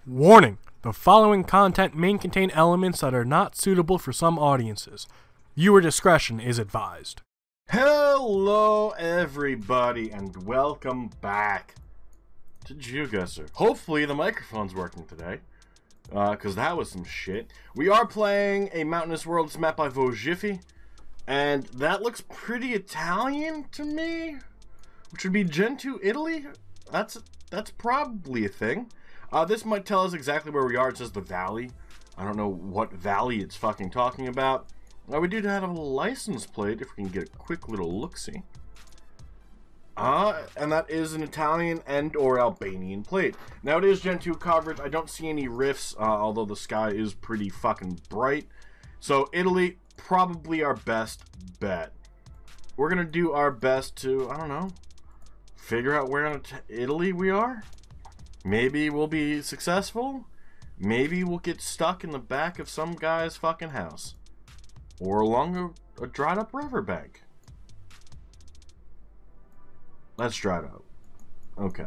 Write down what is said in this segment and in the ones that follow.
Warning: the following content may contain elements that are not suitable for some audiences. Viewer discretion is advised. Hello everybody and welcome back to Geoguessr. Hopefully the microphone's working today, because that was some shit. We are playing a Mountainous world. It's map by Geoguessr, and that looks pretty Italian to me, which would be Gentoo, Italy. That's probably a thing. This might tell us exactly where we are. It says the valley. I don't know what valley it's fucking talking about. We do have a license plate, if we can get a quick little look-see. And that is an Italian and or Albanian plate. Now it is Gen 2 coverage. I don't see any rifts, although the sky is pretty fucking bright. So Italy, probably our best bet. We're gonna do our best to, I don't know, figure out where in Italy we are. Maybe we'll be successful. Maybe we'll get stuck in the back of some guy's fucking house. Or along a dried up riverbank. That's dried up. Okay.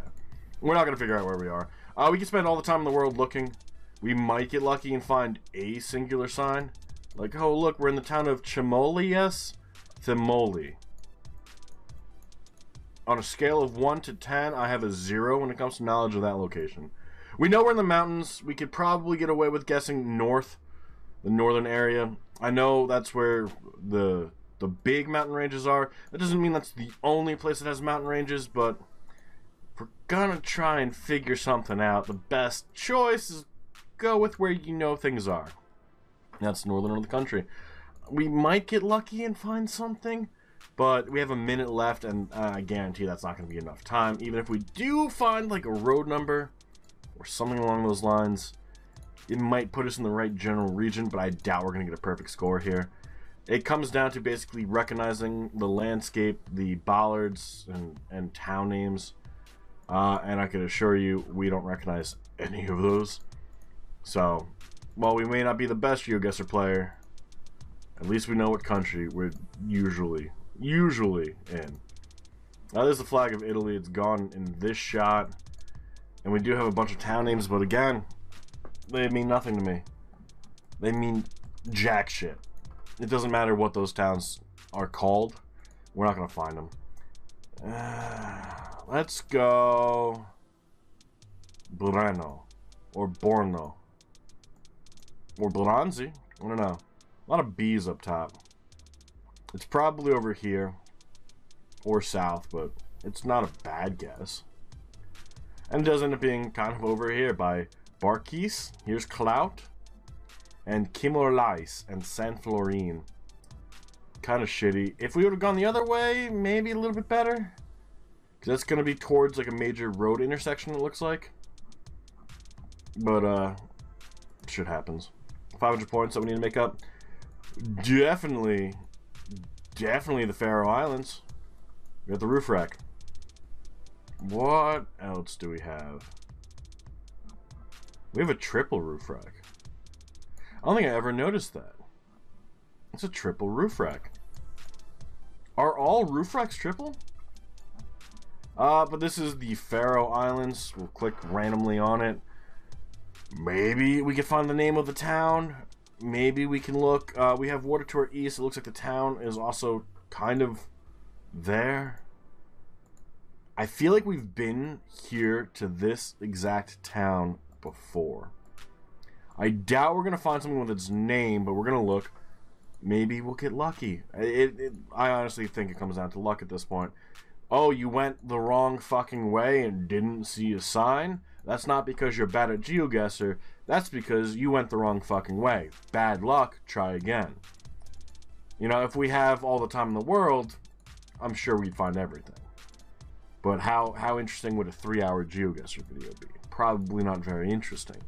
We're not going to figure out where we are. We can spend all the time in the world looking. We might get lucky and find a singular sign. Like, oh look, we're in the town of Chimolies, Thimoli. On a scale of 1 to 10, I have a 0 when it comes to knowledge of that location. We know we're in the mountains. We could probably get away with guessing north, the northern area. I know that's where the big mountain ranges are. That doesn't mean that's the only place that has mountain ranges, but if we're gonna try and figure something out, the best choice is go with where you know things are. That's northern of the country. We might get lucky and find something, but we have a minute left, and I guarantee that's not going to be enough time. Even if we do find like a road number or something along those lines, it might put us in the right general region, but I doubt we're going to get a perfect score here. It comes down to basically recognizing the landscape, the bollards, and town names. And I can assure you, we don't recognize any of those. So, while we may not be the best Geoguessr player, at least we know what country we're usually in. Now there's the flag of Italy. It's gone in this shot. And we do have a bunch of town names, but again, they mean nothing to me. They mean jack shit. It doesn't matter what those towns are called. We're not going to find them. Let's go Burano. Or Borno. Or Blanzi. I don't know. A lot of B's up top. It's probably over here. Or south, but it's not a bad guess. And it does end up being kind of over here by Barquis. Here's Clout. And Kimorlais and San Florin. Kind of shitty. If we would have gone the other way, maybe a little bit better. Because that's going to be towards like a major road intersection, it looks like. But, shit happens. 500 points that we need to make up. Definitely the Faroe Islands. We got the roof rack. What else do we have? We have a triple roof rack. I don't think I ever noticed that. It's a triple roof rack. Are all roof racks triple? But this is the Faroe Islands. We'll click randomly on it. Maybe we can find the name of the town. Maybe we can look. We have water to our east. It looks like the town is also kind of there. I feel like we've been here to this exact town before. I doubt we're going to find something with its name, but we're going to look. Maybe we'll get lucky. I honestly think it comes down to luck at this point. Oh, you went the wrong fucking way and didn't see a sign? That's not because you're bad at Geoguessr. That's because you went the wrong fucking way. Bad luck, try again. You know, if we have all the time in the world, I'm sure we'd find everything. But how interesting would a 3-hour Geoguessr video be? Probably not very interesting.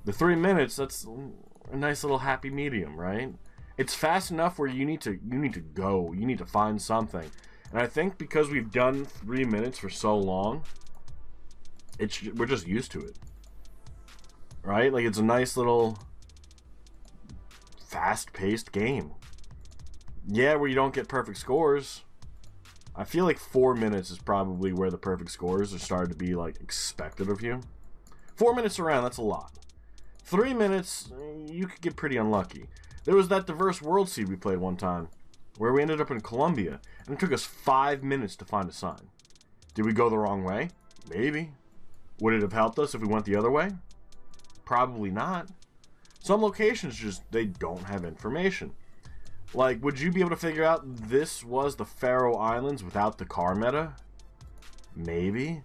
The 3 minutes, that's a nice little happy medium, right? It's fast enough where you need to go. You need to find something. And I think because we've done 3 minutes for so long, we're just used to it. Right? Like, it's a nice little fast-paced game. Yeah, where you don't get perfect scores. I feel like 4 minutes is probably where the perfect scores are started to be, like, expected of you. 4 minutes around, that's a lot. 3 minutes, you could get pretty unlucky. There was that diverse world seed we played one time, where we ended up in Colombia, and it took us 5 minutes to find a sign. Did we go the wrong way? Maybe. Would it have helped us if we went the other way? Probably not. Some locations just, they don't have information. Like, would you be able to figure out this was the Faroe Islands without the car meta? Maybe.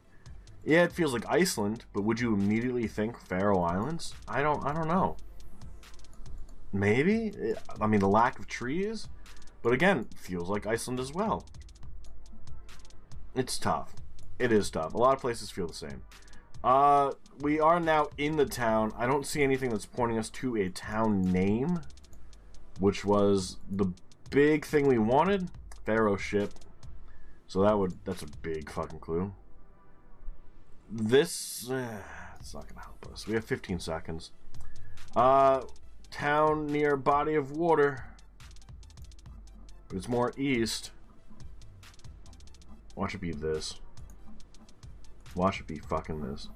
Yeah, it feels like Iceland, but would you immediately think Faroe Islands? I don't know. Maybe? I mean, the lack of trees? But again, feels like Iceland as well. It's tough. It is tough. A lot of places feel the same. We are now in the town. I don't see anything that's pointing us to a town name, which was the big thing we wanted. Faroe ship. So that's a big fucking clue. This, it's not gonna help us. We have 15 seconds. Town near body of water, but it's more east. Watch it be this. Watch it be fucking this.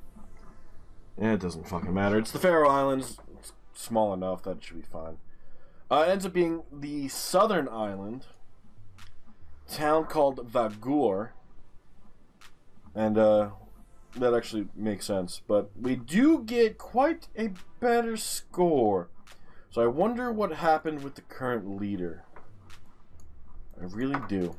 It doesn't fucking matter. It's the Faroe Islands. It's small enough that it should be fine. It ends up being the southern island. Town called Vagur. And, that actually makes sense. But we do get quite a better score. So I wonder what happened with the current leader. I really do.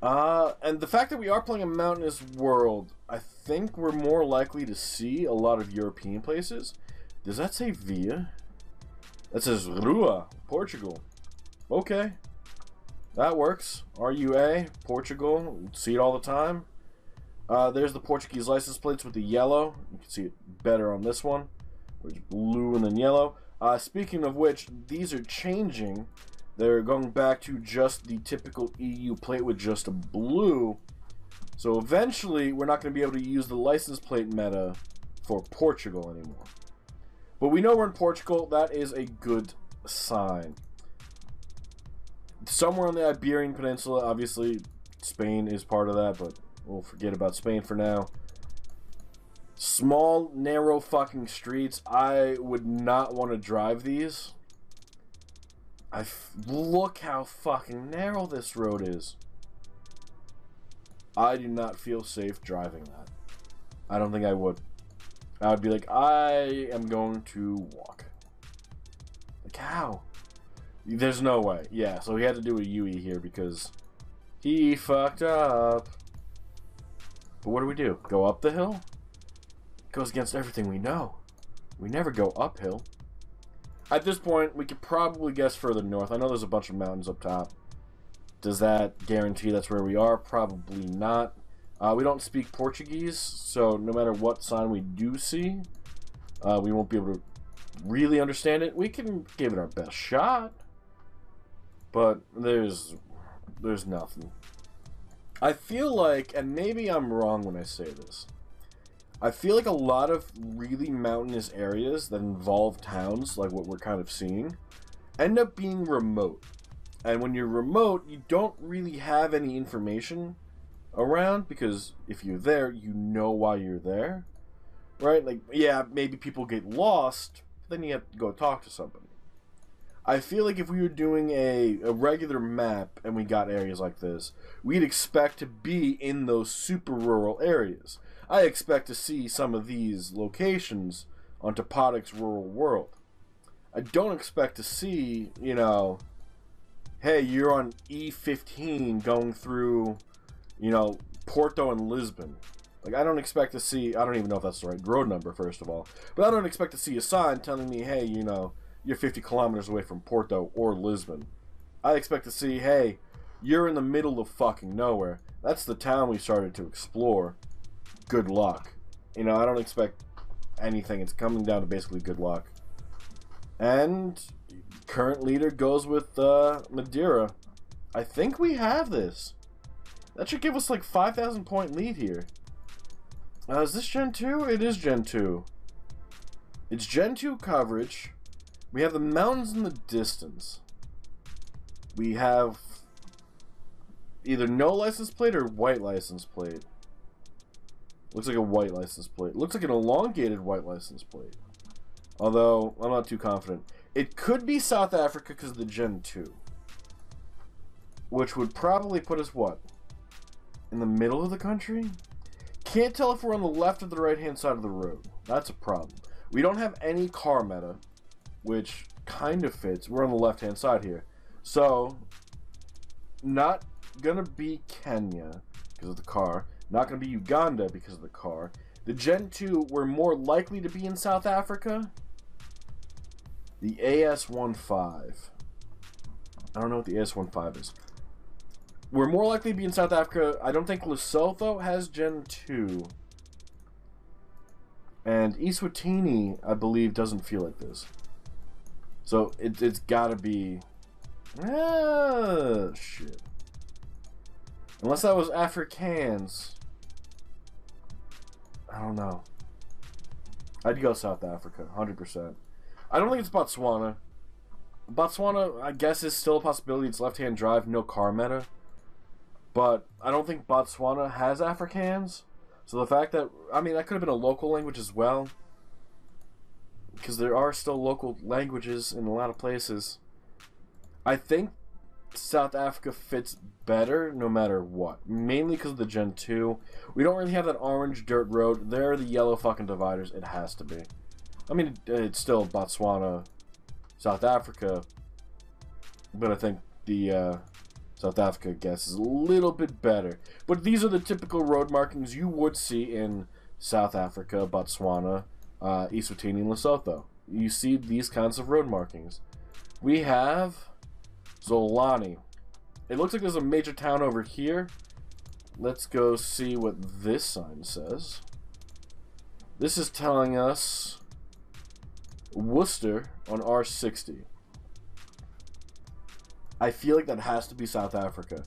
And the fact that we are playing a mountainous world, I think we're more likely to see a lot of European places. Does that say Via? That says Rua, Portugal. Okay. That works. RUA, Portugal. See it all the time. There's the Portuguese license plates with the yellow. You can see it better on this one, which is blue and then yellow. Speaking of which, these are changing. They're going back to just the typical EU plate with just a blue. So eventually, we're not going to be able to use the license plate meta for Portugal anymore. But we know we're in Portugal. That is a good sign. Somewhere on the Iberian Peninsula, obviously, Spain is part of that, but we'll forget about Spain for now. Small, narrow fucking streets. I would not want to drive these. Look how fucking narrow this road is. I do not feel safe driving that. I don't think I would. I would be like, I am going to walk. Like, how? There's no way. Yeah, so we had to do a UE here because he fucked up. But what do? Go up the hill? It goes against everything we know. We never go uphill. At this point, we could probably guess further north. I know there's a bunch of mountains up top. Does that guarantee that's where we are? Probably not. We don't speak Portuguese, so no matter what sign we do see, we won't be able to really understand it. We can give it our best shot, but there's nothing. I feel like, and maybe I'm wrong when I say this, I feel like a lot of really mountainous areas that involve towns, like what we're kind of seeing, end up being remote. And when you're remote, you don't really have any information around, because if you're there, you know why you're there, right? Like, yeah, maybe people get lost, but then you have to go talk to somebody. I feel like if we were doing a regular map and we got areas like this, we'd expect to be in those super rural areas. I expect to see some of these locations on Topodic's Rural World. I don't expect to see, you know, hey, you're on E15 going through, you know, Porto and Lisbon. Like, I don't expect to see, I don't even know if that's the right road number, first of all, but I don't expect to see a sign telling me, hey, you know, you're 50 kilometers away from Porto or Lisbon. I expect to see, hey, you're in the middle of fucking nowhere. That's the town we started to explore. Good luck. You know, I don't expect anything. It's coming down to basically good luck. And current leader goes with Madeira. I think we have this. That should give us like 5,000 point lead here. Is this Gen 2? It is Gen 2. It's Gen 2 coverage. We have the mountains in the distance. We have either no license plate or white license plate. Looks like a white license plate. Looks like an elongated white license plate. Although, I'm not too confident. It could be South Africa because of the Gen 2. Which would probably put us, what? In the middle of the country? Can't tell if we're on the left or the right-hand side of the road. That's a problem. We don't have any car meta, which kind of fits. We're on the left-hand side here. So, not gonna be Kenya because of the car. Not gonna be Uganda because of the car. The Gen 2, we're more likely to be in South Africa. The AS-15. I don't know what the AS-15 is. We're more likely to be in South Africa. I don't think Lesotho has Gen 2. And Eswatini, I believe, doesn't feel like this. So, it's gotta be... shit. Unless that was Afrikaans. I don't know. I'd go South Africa, 100%. I don't think it's Botswana. Botswana, I guess, is still a possibility. It's left-hand drive, no car meta. But I don't think Botswana has Afrikaans. So the fact that, I mean, that could have been a local language as well. Because there are still local languages in a lot of places. I think South Africa fits better no matter what. Mainly because of the Gen 2. We don't really have that orange dirt road. They're the yellow fucking dividers. It has to be. I mean, it's still Botswana, South Africa. But I think the... South Africa, I guess, is a little bit better. But these are the typical road markings you would see in South Africa, Botswana, Eswatini, and Lesotho. You see these kinds of road markings. We have Zolani. It looks like there's a major town over here. Let's go see what this sign says. This is telling us Worcester on R60. I feel like that has to be South Africa.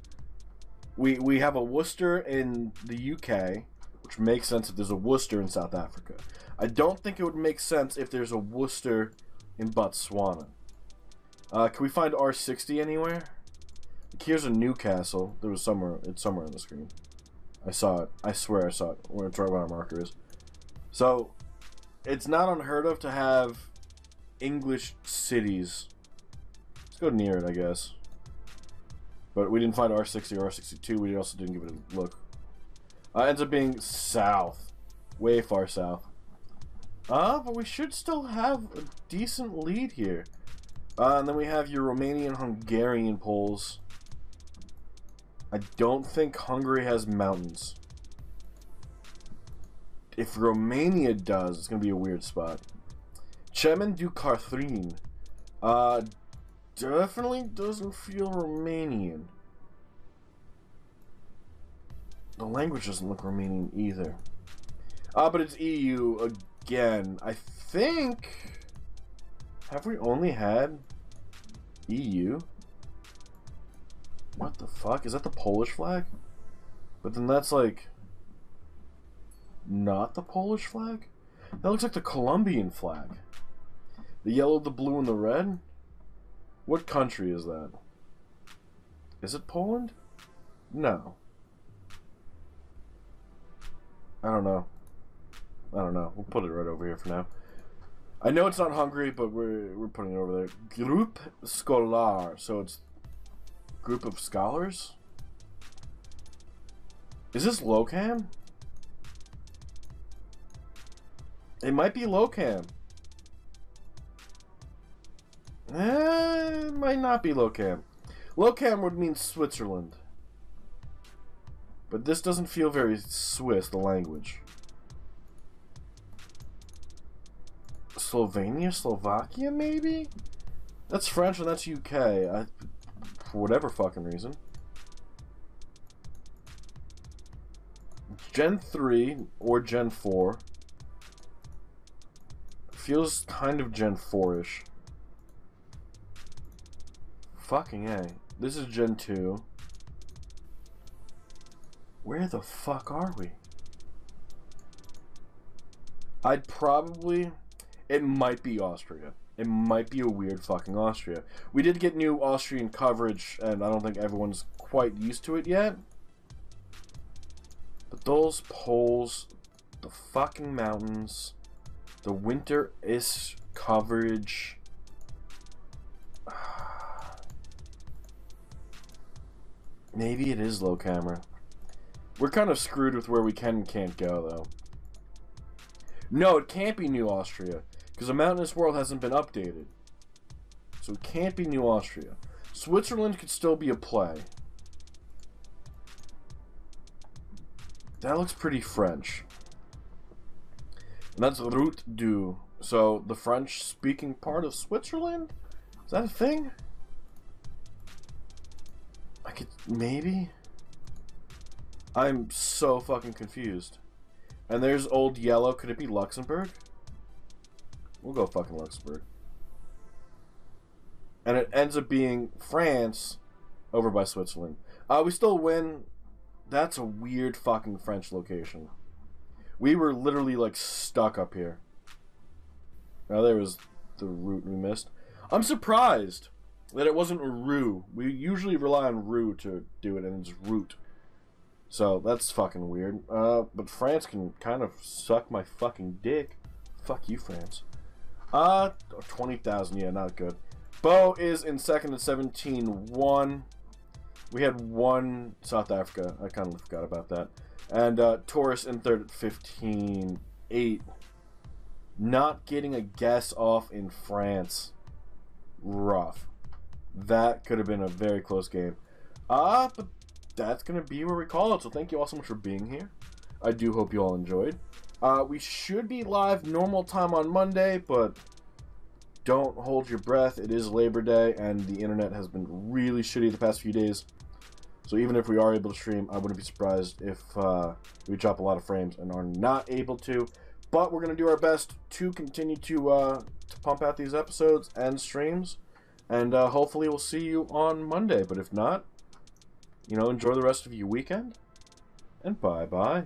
We have a Worcester in the UK, which makes sense if there's a Worcester in South Africa. I don't think it would make sense if there's a Worcester in Botswana. Can we find R60 anywhere? Here's a Newcastle. There was somewhere. It's somewhere on the screen. I saw it. I swear I saw it. It's right where our marker is. So, it's not unheard of to have English cities. Let's go near it, I guess. But we didn't find R60 or R62. We also didn't give it a look. Ends up being south. Way far south. But we should still have a decent lead here. And then we have your Romanian, Hungarian polls. I don't think Hungary has mountains. If Romania does, it's going to be a weird spot. Chemin du Carthrin. Definitely doesn't feel Romanian. The language doesn't look Romanian either. But it's EU again. I think... Have we only had EU? What the fuck? Is that the Polish flag? But then that's like... Not the Polish flag? That looks like the Colombian flag. The yellow, the blue, and the red? What country is that? Is it Poland? No. I don't know. I don't know. We'll put it right over here for now. I know it's not Hungary, but we're putting it over there. Groupe Scolaire. So it's group of scholars? Is this Locam? It might be Locam. It might not be Locam. Locam would mean Switzerland. But this doesn't feel very Swiss, the language. Slovenia? Slovakia, maybe? That's French and that's UK. For whatever fucking reason. Gen 3 or Gen 4. Feels kind of Gen 4-ish. Fucking A. This is Gen 2. Where the fuck are we? I'd probably... It might be Austria. It might be a weird fucking Austria. We did get new Austrian coverage, and I don't think everyone's quite used to it yet. But those polls the fucking mountains. The winter is coverage. Maybe it is low camera. We're kind of screwed with where we can and can't go, though. No, it can't be New Austria, because the Mountainous world hasn't been updated. So it can't be New Austria. Switzerland could still be a play. That looks pretty French. And that's Route du. So the French-speaking part of Switzerland? Is that a thing? I could... maybe? I'm so fucking confused. And there's Old Yellow. Could it be Luxembourg? We'll go fucking Luxembourg. And it ends up being France over by Switzerland. We still win. That's a weird fucking French location. We were literally like stuck up here. Now there was the route we missed. I'm surprised that it wasn't Rue. We usually rely on Rue to do it, and it's route. So that's fucking weird. But France can kind of suck my fucking dick. Fuck you, France. 20,000. Yeah, not good. Bo is in second at 17-1. We had one South Africa. I kind of forgot about that. And Taurus in third at 15-8. Not getting a guess off in France. Rough. That could have been a very close game. But that's going to be where we call it. So thank you all so much for being here. I do hope you all enjoyed. We should be live normal time on Monday, but don't hold your breath. It is Labor Day, and the internet has been really shitty the past few days. So even if we are able to stream, I wouldn't be surprised if we drop a lot of frames and are not able to. But we're going to do our best to continue to pump out these episodes and streams. And hopefully we'll see you on Monday. But if not, you know, enjoy the rest of your weekend. And bye-bye.